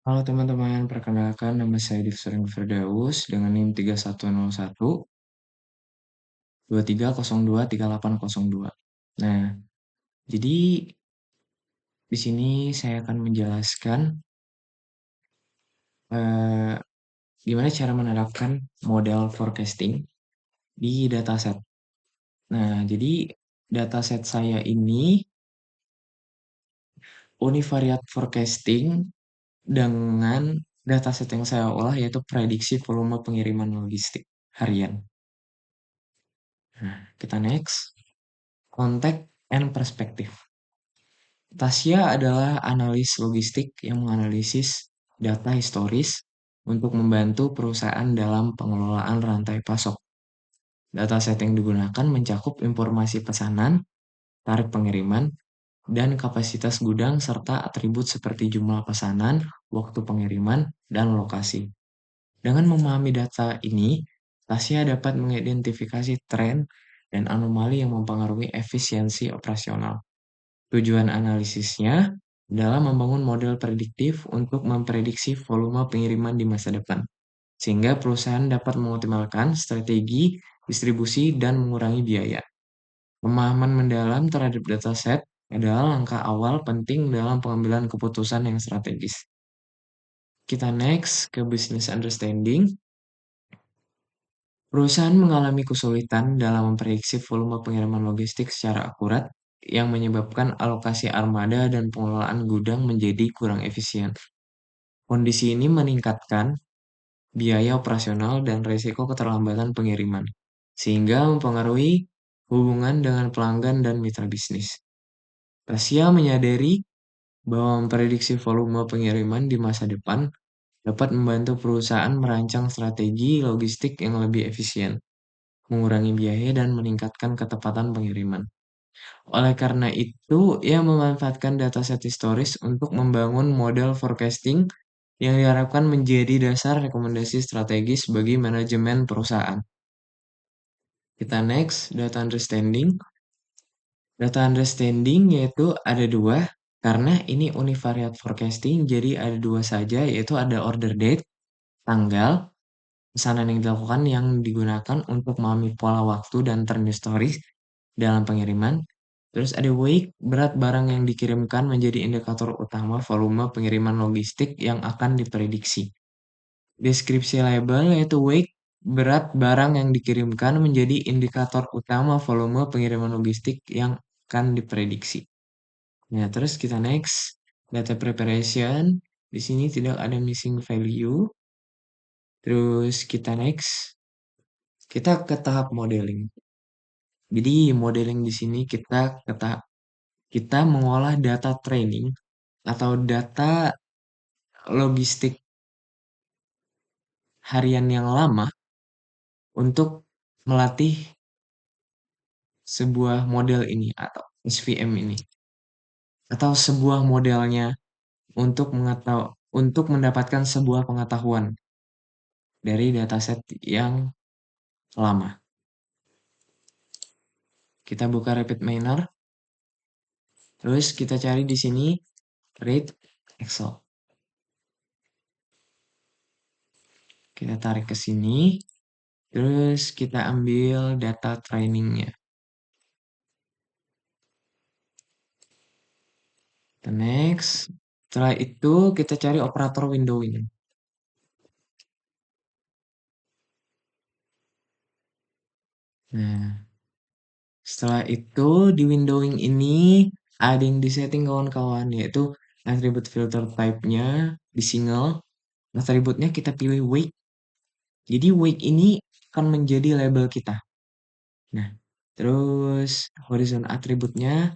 Halo teman-teman, perkenalkan nama saya Difsering Firdaus dengan NIM 3101 23023802. Nah, jadi di sini saya akan menjelaskan eh, gimana cara menerapkan model forecasting di dataset. Nah, jadi dataset saya ini univariate forecasting dengan dataset yang saya olah yaitu prediksi volume pengiriman logistik harian. Nah, kita next. Kontek and perspektif. Tasya adalah analis logistik yang menganalisis data historis untuk membantu perusahaan dalam pengelolaan rantai pasok. Dataset yang digunakan mencakup informasi pesanan, tarif pengiriman, dan kapasitas gudang serta atribut seperti jumlah pesanan, waktu pengiriman, dan lokasi. Dengan memahami data ini, Tasya dapat mengidentifikasi tren dan anomali yang mempengaruhi efisiensi operasional. Tujuan analisisnya adalah membangun model prediktif untuk memprediksi volume pengiriman di masa depan, sehingga perusahaan dapat mengoptimalkan strategi, distribusi, dan mengurangi biaya. Pemahaman mendalam terhadap dataset adalah langkah awal penting dalam pengambilan keputusan yang strategis. Kita next ke business understanding. Perusahaan mengalami kesulitan dalam memprediksi volume pengiriman logistik secara akurat yang menyebabkan alokasi armada dan pengelolaan gudang menjadi kurang efisien. Kondisi ini meningkatkan biaya operasional dan risiko keterlambatan pengiriman, sehingga mempengaruhi hubungan dengan pelanggan dan mitra bisnis. Tasya menyadari bahwa memprediksi volume pengiriman di masa depan dapat membantu perusahaan merancang strategi logistik yang lebih efisien, mengurangi biaya, dan meningkatkan ketepatan pengiriman. Oleh karena itu, ia memanfaatkan dataset historis untuk membangun model forecasting yang diharapkan menjadi dasar rekomendasi strategis bagi manajemen perusahaan. Kita next, data understanding. Data understanding yaitu ada dua, karena ini univariate forecasting, jadi ada dua saja, yaitu ada order date, tanggal, pesanan yang dilakukan yang digunakan untuk memahami pola waktu dan trend historis dalam pengiriman. Terus ada weight, berat barang yang dikirimkan menjadi indikator utama volume pengiriman logistik yang akan diprediksi. Deskripsi label yaitu weight, berat barang yang dikirimkan menjadi indikator utama volume pengiriman logistik yang akan diprediksi. Nah, terus kita next, data preparation. Di sini tidak ada missing value. Terus kita next, kita ke tahap modeling. Jadi modeling di sini kita mengolah data training atau data logistik harian yang lama untuk melatih sebuah model ini atau SVM ini atau sebuah modelnya untuk mendapatkan sebuah pengetahuan dari dataset yang lama. Kita buka RapidMiner, terus kita cari di sini read Excel. Kita tarik ke sini, terus kita ambil data trainingnya. Kita next. Setelah itu kita cari operator windowing. Nah, setelah itu di windowing ini ada yang disetting kawan-kawan, yaitu atribut filter type-nya di single. Atributnya kita pilih weight. Jadi weight ini akan menjadi label kita. Nah, terus horizon atributnya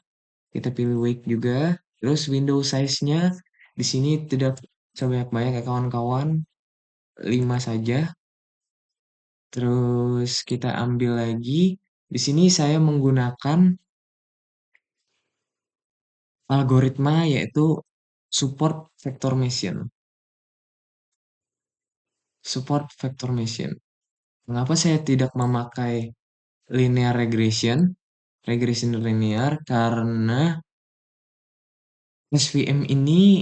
kita pilih weight juga. Terus window size-nya di sini tidak sebanyak-banyak ya kawan-kawan, 5 saja. Terus kita ambil lagi. Di sini saya menggunakan algoritma yaitu support vector machine. Support vector machine. Mengapa saya tidak memakai linear regression? Regression linear karena SVM ini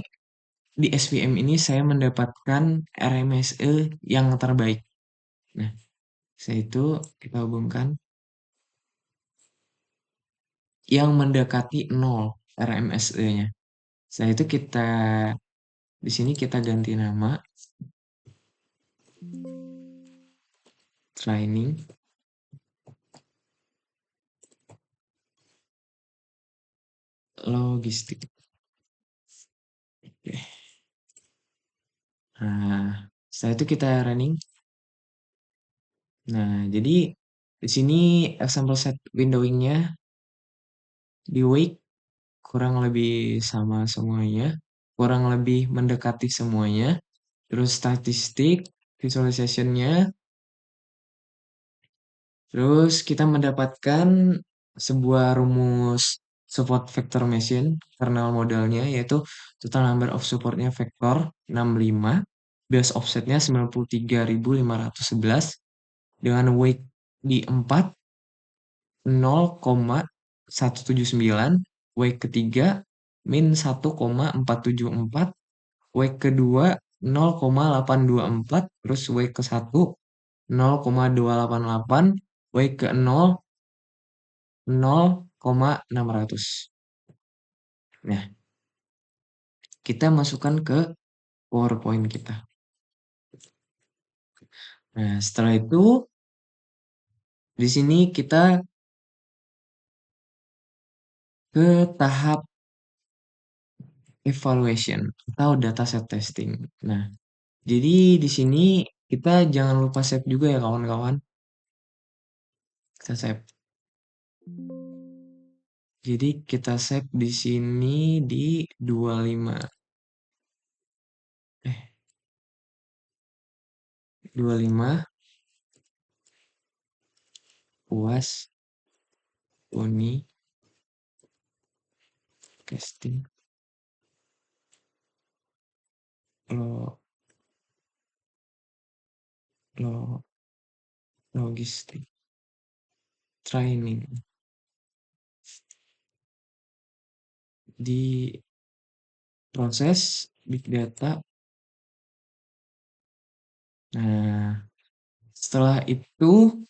di SVM ini saya mendapatkan RMSE yang terbaik. Nah, saya itu kita hubungkan yang mendekati 0 RMSE-nya. Setelah itu di sini kita ganti nama training logistik. Oke. Nah, setelah itu kita running. Nah, jadi di sini example set windowing-nya di wake kurang lebih sama semuanya, kurang lebih mendekati semuanya. Terus statistik, visualization-nya, terus kita mendapatkan sebuah rumus support vector machine kernel modelnya yaitu total number of supportnya vektor 65, base offsetnya 93.511 dengan weight di 4 0,179, weight ketiga min 1,474, weight kedua 0,824, terus weight ke satu 0,288, weight ke 0,600. Nah, kita masukkan ke PowerPoint kita. Nah, setelah itu di sini kita ke tahap evaluation atau dataset testing. Nah, jadi di sini kita jangan lupa save juga ya kawan-kawan. Kita save. Jadi kita save di sini di 25. 25 puas Uni casting lo lo logistik training di proses big data. Nah, setelah itu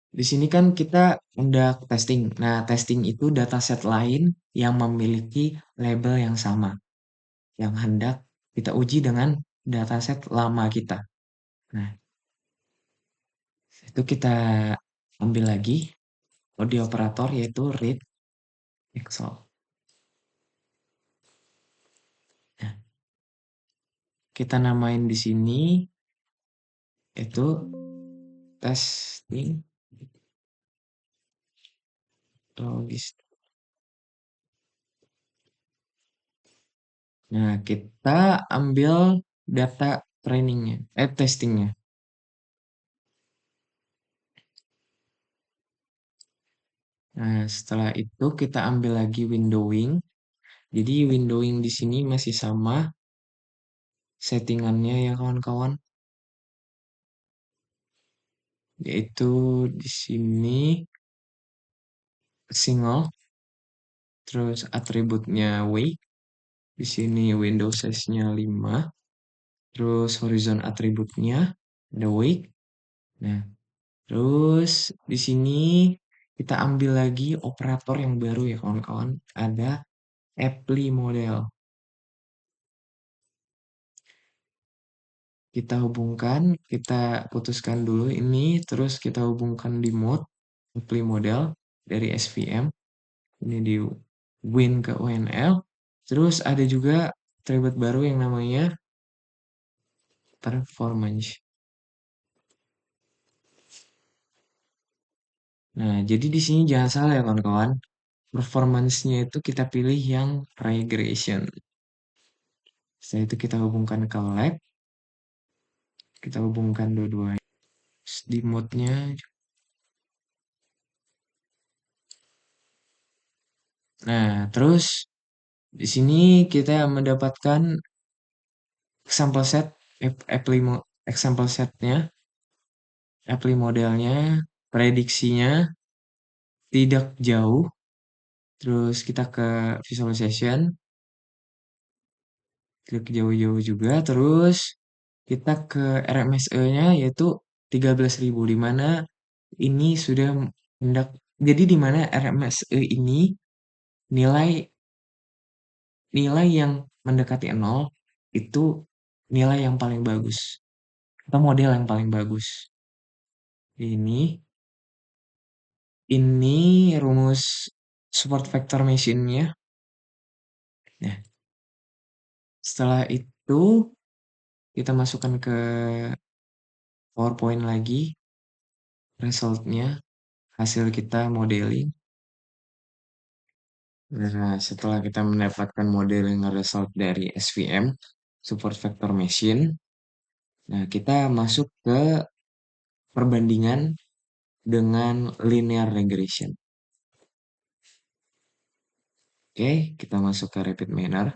di sini kan kita hendak testing. Nah, testing itu dataset lain yang memiliki label yang sama, yang hendak kita uji dengan dataset lama kita. Nah, itu kita ambil lagi audio operator yaitu read Excel. Nah, kita namain di sini itu testing logistik. Nah, kita ambil data trainingnya, testingnya. Nah, setelah itu kita ambil lagi windowing. Jadi windowing di sini masih sama settingannya ya kawan-kawan. Yaitu di sini single, terus atributnya weight. Di sini window size-nya 5. Terus horizon atributnya ada weight. Nah, terus di sini kita ambil lagi operator yang baru ya kawan-kawan. Ada apply model. Kita hubungkan, kita putuskan dulu ini, terus kita hubungkan di mode apply model dari SVM. Ini di win ke ONL. Terus ada juga atribut baru yang namanya performance. Nah, jadi di sini jangan salah ya kawan-kawan. Performance-nya itu kita pilih yang regression. Setelah itu kita hubungkan ke lab. Kita hubungkan dua-duanya. Di mode-nya. Nah, terus di sini kita mendapatkan example set, example setnya, apply modelnya, prediksinya tidak jauh. Terus kita ke visualization. klik jauh-jauh juga, terus kita ke RMSE-nya yaitu 13.000 di mana ini sudah hendak jadi di mana RMSE ini nilai nilai yang mendekati nol itu nilai yang paling bagus atau model yang paling bagus. Ini ini rumus support vector machine-nya. Nah, setelah itu kita masukkan ke PowerPoint lagi resultnya, hasil kita modeling. Nah, setelah kita mendapatkan modeling result dari SVM, support vector machine, nah kita masuk ke perbandingan dengan linear regression. Oke, kita masuk ke repeat manner.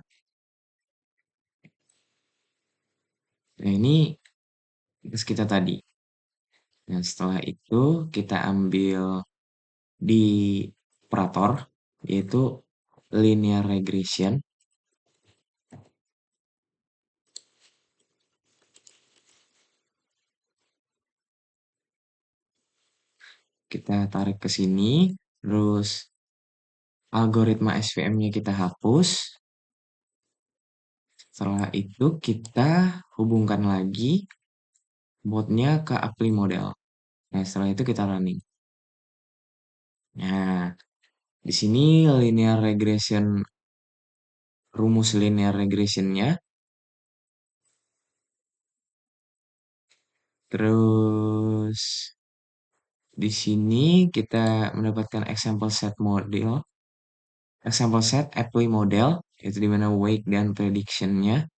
Nah, ini tugas kita tadi. Nah, setelah itu kita ambil di operator, yaitu linear regression. Kita tarik ke sini, terus algoritma SVM-nya kita hapus. Setelah itu kita hubungkan lagi botnya ke apply model. Nah, setelah itu kita running. Nah, di sini linear regression, rumus linear regressionnya. Terus di sini kita mendapatkan example set model, example set apply model, yaitu di mana wake dan prediction-nya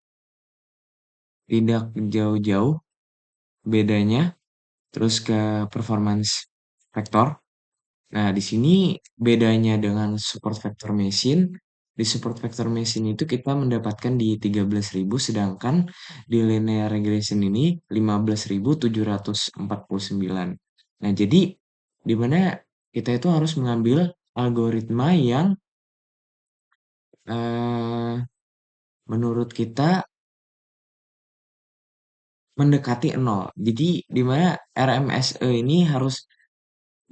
tidak jauh-jauh bedanya. Terus ke performance vector. Nah, di sini bedanya dengan support vector machine. Di support vector machine itu kita mendapatkan di 13.000, sedangkan di linear regression ini 15.749. Nah, jadi di mana kita itu harus mengambil algoritma yang eh, menurut kita mendekati nol. Jadi di mana RMSE ini harus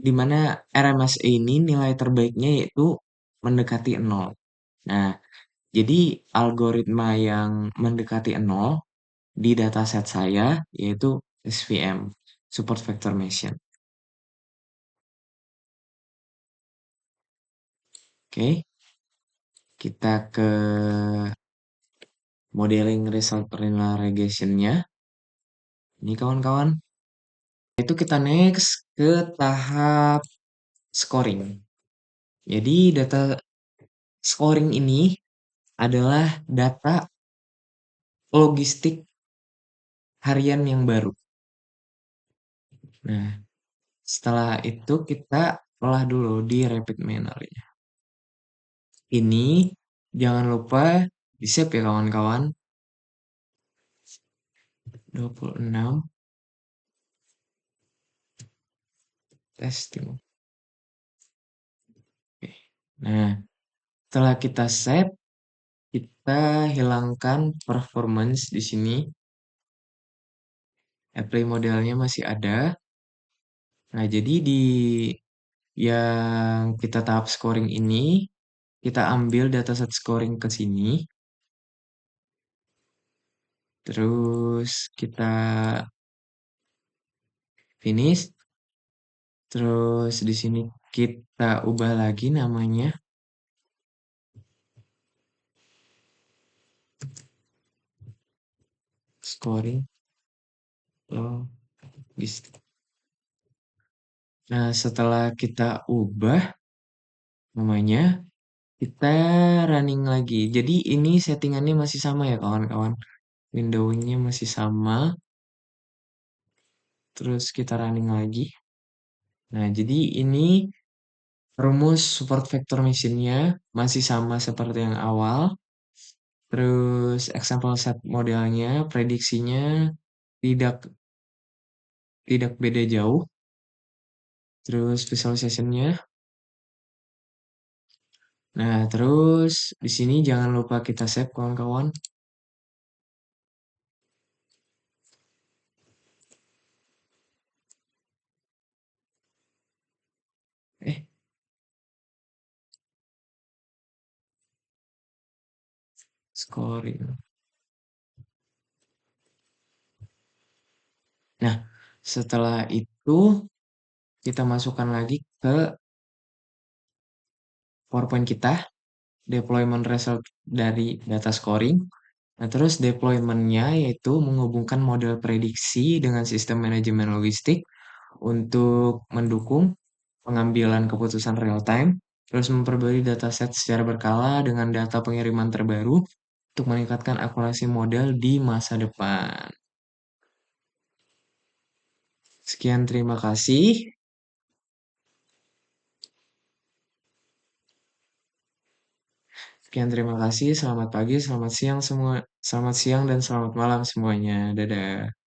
di mana RMSE ini nilai terbaiknya yaitu mendekati nol. Nah, jadi algoritma yang mendekati nol di dataset saya yaitu SVM, Support Vector Machine. Oke, kita ke modeling result linear regression-nya. Ini kawan-kawan. Itu kita next ke tahap scoring. Jadi data scoring ini adalah data logistik harian yang baru. Nah, setelah itu kita olah dulu di rapid manner-nya. Ini jangan lupa di save ya kawan-kawan. 26 testing. Oke. Nah, setelah kita save, kita hilangkan performance di sini. Apply modelnya masih ada. Nah, jadi di yang kita tahap scoring ini, kita ambil dataset scoring ke sini. Terus kita finish. Terus di sini kita ubah lagi namanya. Scoring logistik. Nah, setelah kita ubah namanya, kita running lagi. Jadi ini settingannya masih sama ya kawan-kawan. Windowingnya masih sama. Terus kita running lagi. Nah, jadi ini rumus support vector machine-nya masih sama seperti yang awal. Terus example set modelnya, prediksinya tidak tidak beda jauh. Terus visualization-nya. Nah, terus di sini jangan lupa kita save kawan-kawan. scoring. Nah, setelah itu kita masukkan lagi ke PowerPoint kita, deployment result dari data scoring. Nah, terus deployment-nya yaitu menghubungkan model prediksi dengan sistem manajemen logistik untuk mendukung pengambilan keputusan real time, terus memperbarui dataset secara berkala dengan data pengiriman terbaru untuk meningkatkan akurasi model di masa depan. Sekian, terima kasih. Sekian, terima kasih. Selamat pagi, selamat siang semua. Selamat siang dan selamat malam semuanya. Dadah.